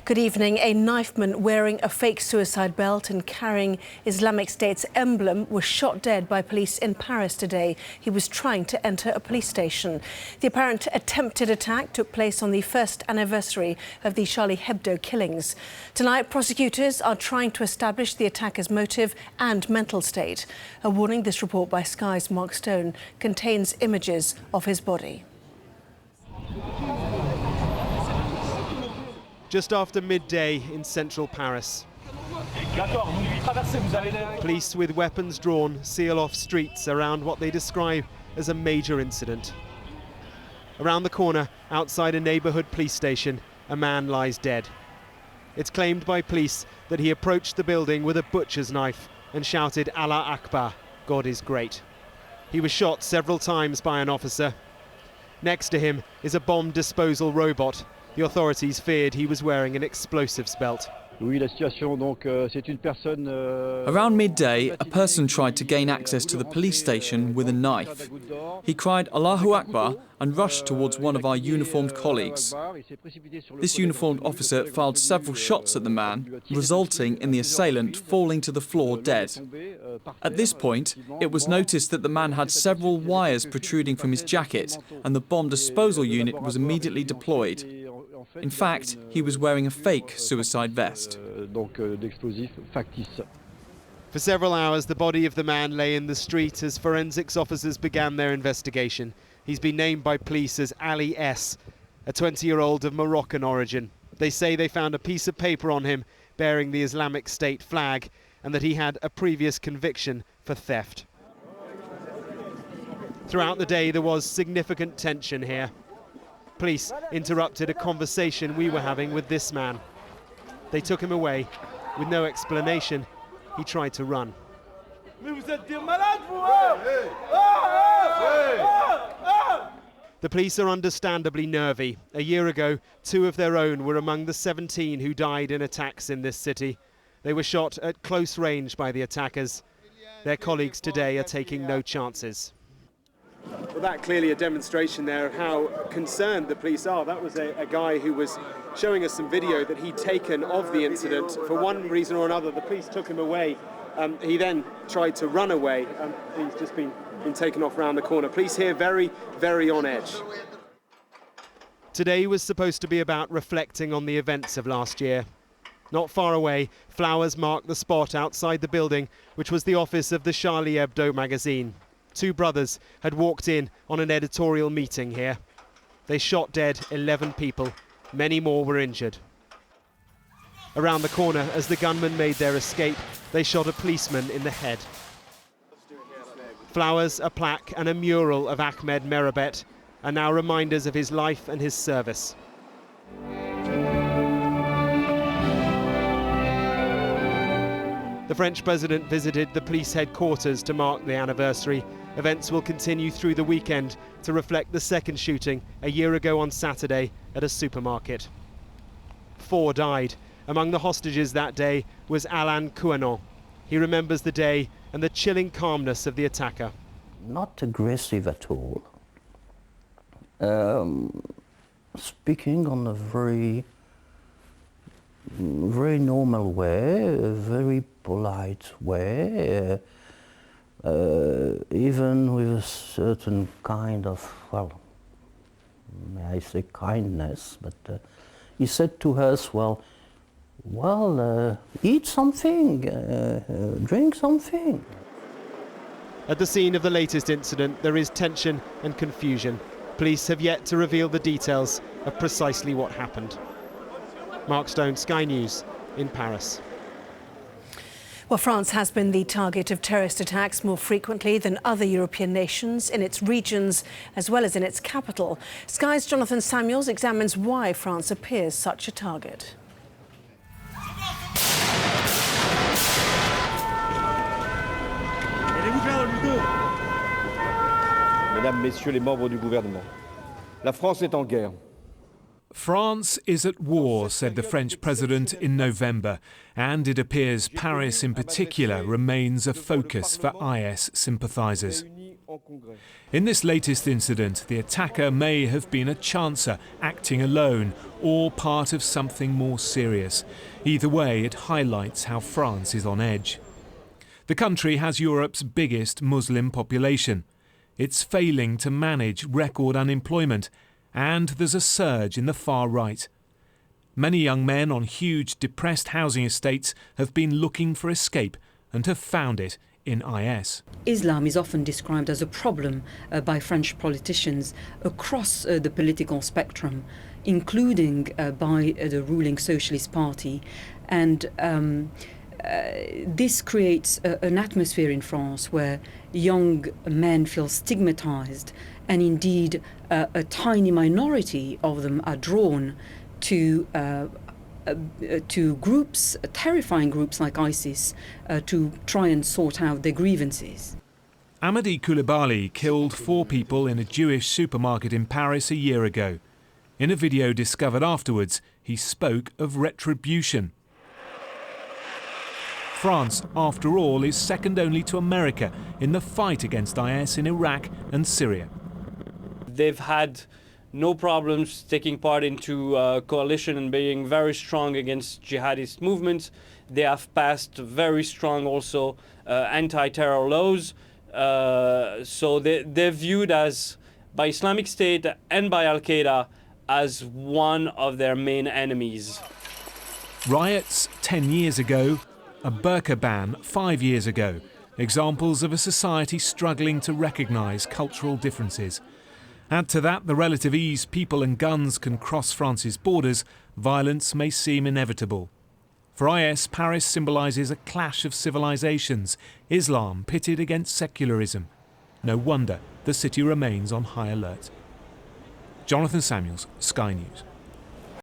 Good evening. A knifeman wearing a fake suicide belt and carrying Islamic State's emblem was shot dead by police in Paris today. He was trying to enter a police station. The apparent attempted attack took place on the first anniversary of the Charlie Hebdo killings. Tonight, prosecutors are trying to establish the attacker's motive and mental state. A warning: this report by Sky's Mark Stone contains images of his body. Just after midday in central Paris. Police with weapons drawn seal off streets around what they describe as a major incident. Around the corner, outside a neighbourhood police station, a man lies dead. It's claimed by police that he approached the building with a butcher's knife and shouted "Allah Akbar, God is great." He was shot several times by an officer. Next to him is a bomb disposal robot. The authorities feared he was wearing an explosives belt. Around midday, a person tried to gain access to the police station with a knife. He cried "Allahu Akbar" and rushed towards one of our uniformed colleagues. This uniformed officer fired several shots at the man, resulting in the assailant falling to the floor dead. At this point, it was noticed that the man had several wires protruding from his jacket, and the bomb disposal unit was immediately deployed. In fact, he was wearing a fake suicide vest. For several hours, the body of the man lay in the street as forensics officers began their investigation. He's been named by police as Ali S., a 20-year-old of Moroccan origin. They say they found a piece of paper on him bearing the Islamic State flag and that he had a previous conviction for theft. Throughout the day, there was significant tension here. Police interrupted a conversation we were having with this man. They took him away. With no explanation, he tried to run. The police are understandably nervy. A year ago, 2 of their own were among the 17 who died in attacks in this city. They were shot at close range by the attackers. Their colleagues today are taking no chances. Well, that clearly a demonstration there of how concerned the police are. That was a guy who was showing us some video that he'd taken of the incident. For one reason or another, the police took him away. He then tried to run away. He's just been taken off round the corner. Police here very, very on edge. Today was supposed to be about reflecting on the events of last year. Not far away, flowers mark the spot outside the building, which was the office of the Charlie Hebdo magazine. 2 brothers had walked in on an editorial meeting here. They shot dead 11 people. Many more were injured. Around the corner, as the gunmen made their escape, they shot a policeman in the head. Flowers, a plaque and a mural of Ahmed Merabet are now reminders of his life and his service. The French president visited the police headquarters to mark the anniversary. Events will continue through the weekend to reflect the second shooting a year ago on Saturday at a supermarket. 4 died. Among the hostages that day was Alain Kouanon. He remembers the day and the chilling calmness of the attacker. Not aggressive at all. Speaking on a very normal way, a very polite way, even with a certain kind of, well, may I say kindness, but he said to us, well, eat something, drink something. At the scene of the latest incident, there is tension and confusion. Police have yet to reveal the details of precisely what happened. Mark Stone, Sky News, in Paris. Well, France has been the target of terrorist attacks more frequently than other European nations in its regions as well as in its capital. Sky's Jonathan Samuels examines why France appears such a target. Mesdames, Messieurs les membres du gouvernement, la France est en guerre. France is at war, said the French president in November, and it appears Paris in particular remains a focus for IS sympathisers. In this latest incident, the attacker may have been a chancer acting alone or part of something more serious. Either way, it highlights how France is on edge. The country has Europe's biggest Muslim population. It's failing to manage record unemployment, and there's a surge in the far right. Many young men on huge depressed housing estates have been looking for escape and have found it in IS. Islam is often described as a problem by French politicians across the political spectrum, including by the ruling Socialist Party, and this creates an atmosphere in France where young men feel stigmatized, and indeed a tiny minority of them are drawn to groups, terrifying groups like ISIS, to try and sort out their grievances. Amadi Koulibaly killed 4 people in a Jewish supermarket in Paris a year ago. In a video discovered afterwards, he spoke of retribution. France, after all, is second only to America in the fight against IS in Iraq and Syria. They've had no problems taking part into a coalition and being very strong against jihadist movements. They have passed very strong also anti-terror laws. So they're viewed as, by Islamic State and by Al-Qaeda, as one of their main enemies. Riots 10 years ago, a burqa ban 5 years ago. Examples of a society struggling to recognise cultural differences. Add to that the relative ease people and guns can cross France's borders, violence may seem inevitable. For IS, Paris symbolises a clash of civilisations, Islam pitted against secularism. No wonder the city remains on high alert. Jonathan Samuels, Sky News.